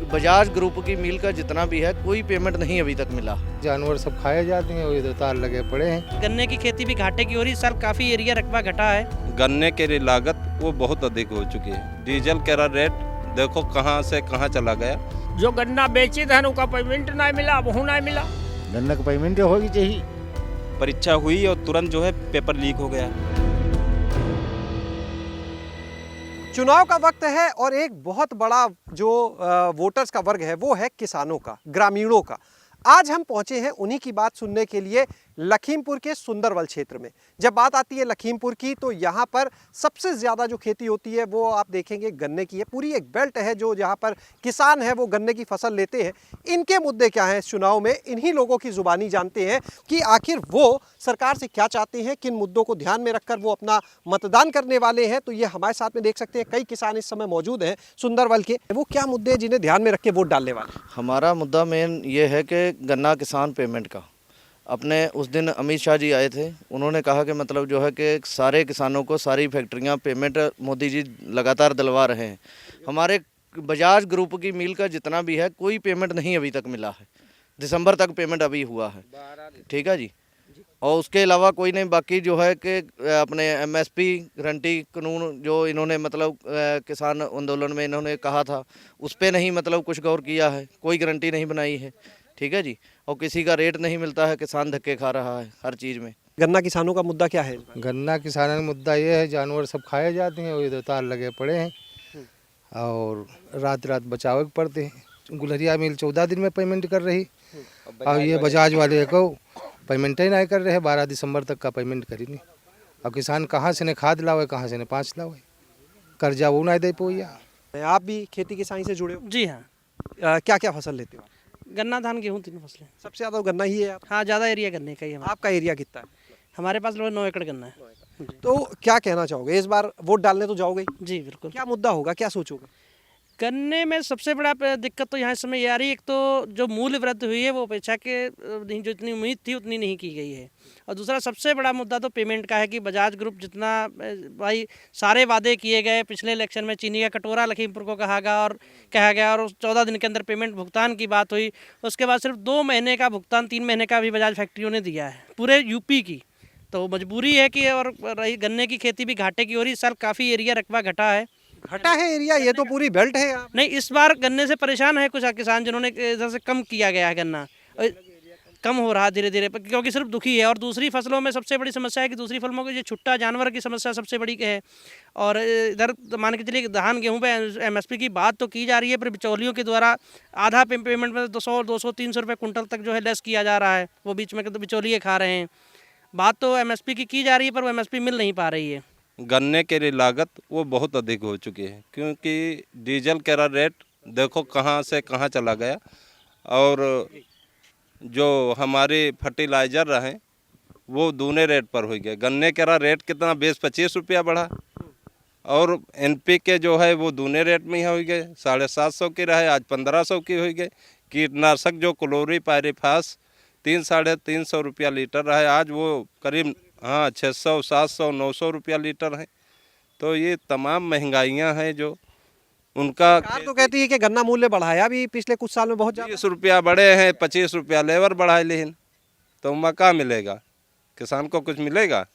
Bajaj group की मिल का जितना भी है कोई पेमेंट नहीं अभी तक मिला। जानवर सब खाए जाते हैं, वही तो तार लगे पड़े हैं। गन्ने की खेती भी घाटे की हो रही, इस साल काफी एरिया रकबा घटा है। गन्ने की लागत वो बहुत अधिक हो चुकी है। डीजल का रेट देखो कहां से कहां चला गया। जो गन्ना बेची था उनका पेमेंट नहीं मिला, वह नहीं मिला। गन्ना का पेमेंट होगी चाहिए। परीक्षा हुई और तुरंत जो है पेपर लीक हो गया। चुनाव का वक्त है और एक बहुत बड़ा जो वोटर्स का वर्ग है वो है किसानों का, ग्रामीणों का। आज हम पहुंचे हैं उन्हीं की बात सुनने के लिए लखीमपुर के सुंदरवल क्षेत्र में। जब बात आती है लखीमपुर की तो यहाँ पर सबसे ज़्यादा जो खेती होती है वो आप देखेंगे गन्ने की है। पूरी एक बेल्ट है जो जहाँ पर किसान है वो गन्ने की फसल लेते हैं। इनके मुद्दे क्या हैं इस चुनाव में, इन्हीं लोगों की ज़ुबानी जानते हैं कि आखिर वो सरकार से क्या चाहते हैं, किन मुद्दों को ध्यान में रखकर वो अपना मतदान करने वाले हैं। तो ये हमारे साथ में देख सकते हैं कई किसान इस समय मौजूद हैं सुंदरवल के। वो क्या मुद्दे हैं जिन्हें ध्यान में रख के वोट डालने वाले? हमारा मुद्दा मेन ये है कि गन्ना किसान पेमेंट का। अपने उस दिन अमित शाह जी आए थे, उन्होंने कहा कि मतलब जो है कि सारे किसानों को सारी फैक्ट्रियां पेमेंट मोदी जी लगातार दिलवा रहे हैं। हमारे बजाज ग्रुप की मिल का जितना भी है कोई पेमेंट नहीं अभी तक मिला है। दिसंबर तक पेमेंट अभी हुआ है, ठीक है जी। और उसके अलावा कोई नहीं। बाकी जो है कि अपने MSP गारंटी कानून जो इन्होंने मतलब किसान आंदोलन में इन्होंने कहा था उस पर नहीं मतलब कुछ गौर किया है, कोई गारंटी नहीं बनाई है, ठीक है जी। और किसी का रेट नहीं मिलता है, किसान धक्के खा रहा है हर चीज़ में। गन्ना किसानों का मुद्दा क्या है? गन्ना किसानों का मुद्दा ये है, जानवर सब खाए जाते हैं, वही तो तार लगे पड़े हैं और रात रात बचाव के पड़ते हैं। गुलहरिया मिल 14 दिन में पेमेंट कर रही और ये बजाज वाले को पेमेंट ही नहीं कर रहे हैं। 12 दिसंबर तक का पेमेंट करी नहीं। अब किसान कहाँ से ने खाद लावे, कहाँ से ने 5 लावे, कर्जा वो नहीं दे पोया। आप भी खेती किसानी से जुड़े हो? जी हाँ, क्या क्या फसल लेते हो? गन्ना धान गेहूँ तीनों फसलें। सबसे ज़्यादा गन्ना ही है आप? हाँ, ज़्यादा एरिया गन्ने का ही है। आपका एरिया कितना है? हमारे पास लगभग 9 एकड़ गन्ना है। तो क्या कहना चाहोगे, इस बार वोट डालने तो जाओगे ही? जी बिल्कुल। क्या मुद्दा होगा, क्या सोचोगे? गन्ने में सबसे बड़ा दिक्कत तो यहाँ इस समय ये आ रही है, एक तो जो मूल्य वृद्धि हुई है वो अपेक्षा के नहीं, जो इतनी उम्मीद थी उतनी नहीं की गई है। और दूसरा सबसे बड़ा मुद्दा तो पेमेंट का है कि बजाज ग्रुप जितना भाई सारे वादे किए गए, पिछले इलेक्शन में चीनी का कटोरा लखीमपुर को कहा गया और 14 दिन के अंदर पेमेंट भुगतान की बात हुई। उसके बाद सिर्फ 2 महीने का भुगतान, 3 महीने का भी बजाज फैक्ट्रियों ने दिया है पूरे यूपी की। तो मजबूरी है कि, और रही गन्ने की खेती भी घाटे की हो रही, इस साल काफ़ी एरिया रकबा घटा है। घटा है एरिया? ये तो पूरी बेल्ट है यहाँ। नहीं, इस बार गन्ने से परेशान है कुछ किसान, जिन्होंने इधर से कम किया गया है गन्ना, कम हो रहा धीरे धीरे, क्योंकि सिर्फ दुखी है। और दूसरी फसलों में सबसे बड़ी समस्या है कि दूसरी फसलों की जो छुट्टा जानवर की समस्या सबसे बड़ी है। और इधर मान के चलिए धान गेहूं पे MSP की बात तो की जा रही है, पर बिचौलियों के द्वारा आधा पेमेंट में 200, 200, 300 रुपये कुंटल तक जो है लेस किया जा रहा है। वो बीच में तो बिचौलिए खा रहे हैं। बात तो MSP की जा रही है पर वो MSP मिल नहीं पा रही है। गन्ने की लागत वो बहुत अधिक हो चुकी है, क्योंकि डीजल का रेट देखो कहां से कहां चला गया। और जो हमारे फर्टिलाइज़र रहे वो दूने रेट पर हो गए। गन्ने का रेट कितना 20-25 रुपया बढ़ा और NPK जो है वो दूने रेट में ही हो गए। 750 की रहे, आज 1500 की हो गए। कीटनाशक जो क्लोरीपायरिफास 300-350 रुपया लीटर रहे, आज वो करीब 600, 700, 900 रुपया लीटर है। तो ये तमाम महंगाइयाँ हैं जो उनका। सरकार तो कहती है कि गन्ना मूल्य बढ़ाया भी पिछले कुछ साल में बहुत ज़्यादा। 20 रुपया बढ़े हैं, 25 रुपया लेबर बढ़ाए, लेकिन तो मका मिलेगा, किसान को कुछ मिलेगा?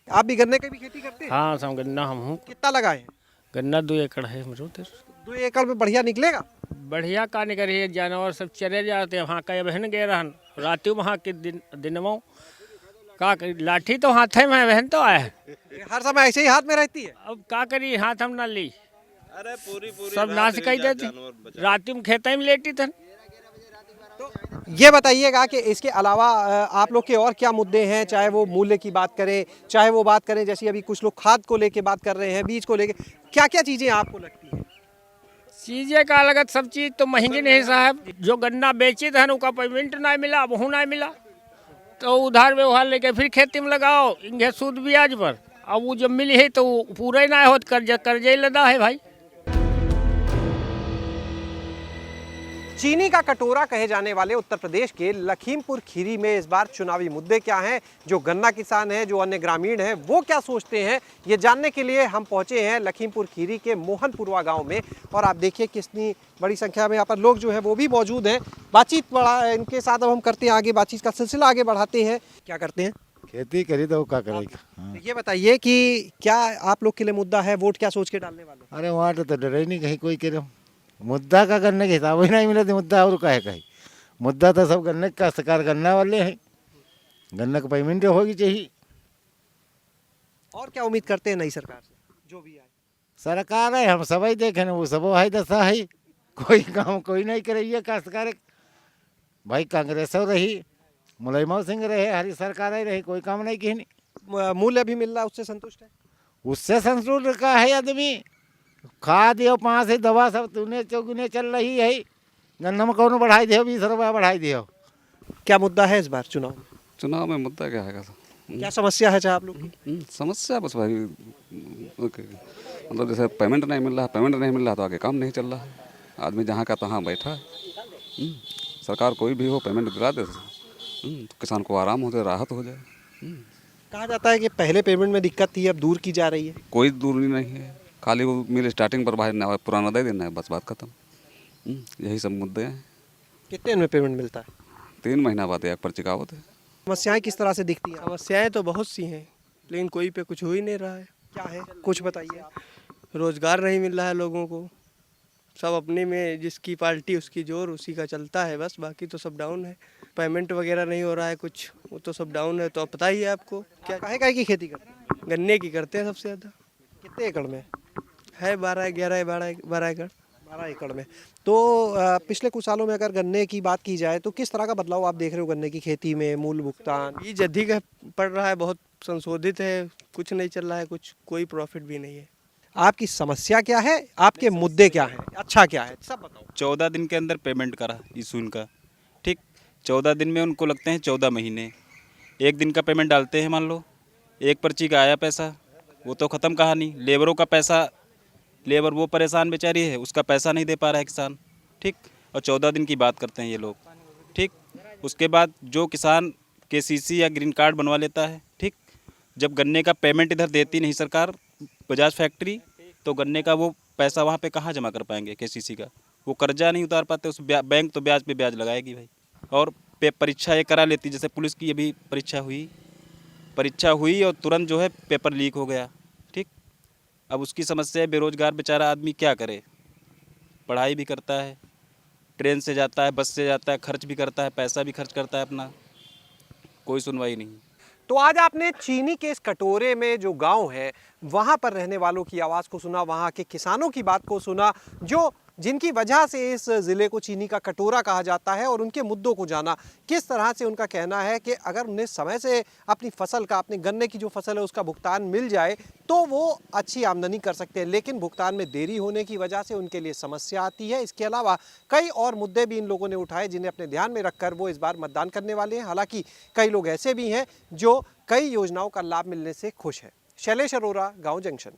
आप भी गन्ने की भी खेती करते हैं? हाँ, सब गन्ना हम हूँ। कितना लगाए हैं? गन्ना 2 एकड़ है मेरे उधर। 2 एकड़ में बढ़िया निकलेगा? बढ़िया का निकल रही है, जानवर सब चले जाते हैं। वहाँ का बहन गए रहन रात वहाँ के दिनों का लाठी तो हाथ में बहन तो आया है। हर समय ऐसे ही हाथ में रहती है? अब का करी, हाथ हम ना ली। अरे पूरी सब नाश कर देती, रात में खेत में लेटी थन। तो ये बताइएगा कि इसके अलावा आप लोग के और क्या मुद्दे हैं, चाहे वो मूल्य की बात करें, चाहे वो बात करें जैसे अभी कुछ लोग खाद को लेके बात कर रहे हैं, बीज को लेके, क्या क्या चीज़ें आपको लगती हैं? चीजें का लगत, सब चीज तो महंगी नहीं साहब। जो गन्ना बेची था उनका पेमेंट नहीं मिला, वह नहीं मिला तो उधार व्यवहार लेके फिर खेती में लगाओ, इनके सूद ब्याज पर। अब वो जब मिली है तो पूरा ही ना हो, कर्जे लदा है भाई। चीनी का कटोरा कहे जाने वाले उत्तर प्रदेश के लखीमपुर खीरी में इस बार चुनावी मुद्दे क्या हैं, जो गन्ना किसान हैं, जो अन्य ग्रामीण हैं, वो क्या सोचते हैं, ये जानने के लिए हम पहुंचे हैं लखीमपुर खीरी के मोहनपुरवा गांव में। और आप देखिए कितनी बड़ी संख्या में यहाँ पर लोग जो है वो भी मौजूद हैं। बातचीत बढ़ा इनके साथ अब हम करते हैं आगे, बातचीत का सिलसिला आगे बढ़ाते हैं। क्या करते हैं? खेती करी तो क्या करेगा। हाँ। ये बताइए कि क्या आप लोग के लिए मुद्दा है, वोट क्या सोच के डालने वाले? अरे वहाँ तो डर ही नहीं कहीं कोई करे, मुद्दा का करने के हिसाब ही नहीं मिले तो मुद्दा और का है कहीं। मुद्दा तो सब गन्ने का सरकार गन्ना वाले हैं, गन्ना का पेमेंट होगी चाहिए। और क्या उम्मीद करते हैं नई सरकार से, जो भी आए? सरकार है हम सब ही देखे ना, वो सब है दशा है, कोई काम कोई नहीं करे का सरकार। भाई कांग्रेस रही, मुलायम सिंह रहे, हरी सरकार ही रही, कोई काम नहीं की नहीं। मूल्य भी मिल रहा है, उससे संतुष्ट है? उससे संतुष्ट का है आदमी। खाद दियो 5 है, दवा सब तूने चौगुने चल रही है, गन्ना में कौन बढ़ाई दियो, 20 रुपया बढ़ाई दियो। क्या मुद्दा है इस बार चुनाव में? चुनाव में मुद्दा क्या है? क्या समस्या है चाहे आप लोग की? समस्या बस भाई मतलब जैसे पेमेंट नहीं मिल रहा तो आगे काम नहीं चल रहा है। आदमी जहाँ का तहाँ बैठा है। सरकार कोई भी हो पेमेंट दिला दे, तो किसान को आराम हो जाए, राहत हो जाए। कहा जाता है कि पहले पेमेंट में दिक्कत थी, अब दूर की जा रही है। कोई दूरी नहीं है, खाली वो मिल स्टार्टिंग पर भाई पुराना दे देना है, बस बात खत्म। यही सब मुद्दे हैं। कितने दिन में पेमेंट मिलता है? 3 महीना बाद एक पर्ची का होता है। समस्याएं किस तरह से दिखती हैं? समस्याएं तो बहुत सी हैं, लेकिन कोई पे कुछ हो ही नहीं रहा है। क्या है, कुछ बताइए। रोजगार नहीं मिल रहा है लोगों को, सब अपने में जिसकी पार्टी उसकी जोर उसी का चलता है बस, बाकी तो सब डाउन है। पेमेंट वगैरह नहीं हो रहा है कुछ, वो तो सब डाउन है। तो अब पता ही है आपको। क्या काहे की खेती करते हैं? गन्ने की करते हैं सबसे ज़्यादा। कितने एकड़ में है 12 एकड़। 12 एकड़ में। तो पिछले कुछ सालों में अगर गन्ने की बात की जाए तो किस तरह का बदलाव आप देख रहे हो गन्ने की खेती में? मूल भुगतान, बीज अधिक पड़ रहा है, बहुत संशोधित है, कुछ नहीं चल रहा है, कुछ कोई प्रॉफिट भी नहीं है। आपकी समस्या क्या है, आपके मुद्दे क्या हैं, अच्छा क्या है, सब बताओ। 14 दिन के अंदर पेमेंट करा इशू इनका, ठीक। 14 दिन में उनको लगते हैं 14 महीने। 1 दिन का पेमेंट डालते हैं, मान लो 1 पर्ची का आया पैसा, वो तो ख़त्म कहानी। लेबरों का पैसा, लेबर वो परेशान बेचारी है, उसका पैसा नहीं दे पा रहा है किसान, ठीक। और 14 दिन की बात करते हैं ये लोग, ठीक। उसके बाद जो किसान KCC या ग्रीन कार्ड बनवा लेता है, ठीक, जब गन्ने का पेमेंट इधर देती नहीं सरकार बजाज फैक्ट्री, तो गन्ने का वो पैसा वहाँ पे कहाँ जमा कर पाएंगे KCC का? वो कर्जा नहीं उतार पाते, उस बैंक तो ब्याज पे ब्याज लगाएगी भाई। और परीक्षा ये करा लेती, जैसे पुलिस की अभी परीक्षा हुई और तुरंत जो है पेपर लीक हो गया, ठीक। अब उसकी समस्या है, बेरोजगार बेचारा आदमी क्या करे, पढ़ाई भी करता है, ट्रेन से जाता है, बस से जाता है, खर्च भी करता है, पैसा भी खर्च करता है अपना, कोई सुनवाई नहीं। तो आज आपने चीनी के इस कटोरे में जो गांव है वहां पर रहने वालों की आवाज़ को सुना, वहां के किसानों की बात को सुना, जो जिनकी वजह से इस ज़िले को चीनी का कटोरा कहा जाता है, और उनके मुद्दों को जाना। किस तरह से उनका कहना है कि अगर उन्हें समय से अपनी फसल का, अपने गन्ने की जो फसल है उसका भुगतान मिल जाए तो वो अच्छी आमदनी कर सकते हैं, लेकिन भुगतान में देरी होने की वजह से उनके लिए समस्या आती है। इसके अलावा कई और मुद्दे भी इन लोगों ने उठाए जिन्हें अपने ध्यान में रखकर वो इस बार मतदान करने वाले हैं। हालांकि कई लोग ऐसे भी हैं जो कई योजनाओं का लाभ मिलने से खुश हैं। शैलेश अरोरा, गाँव जंक्शन।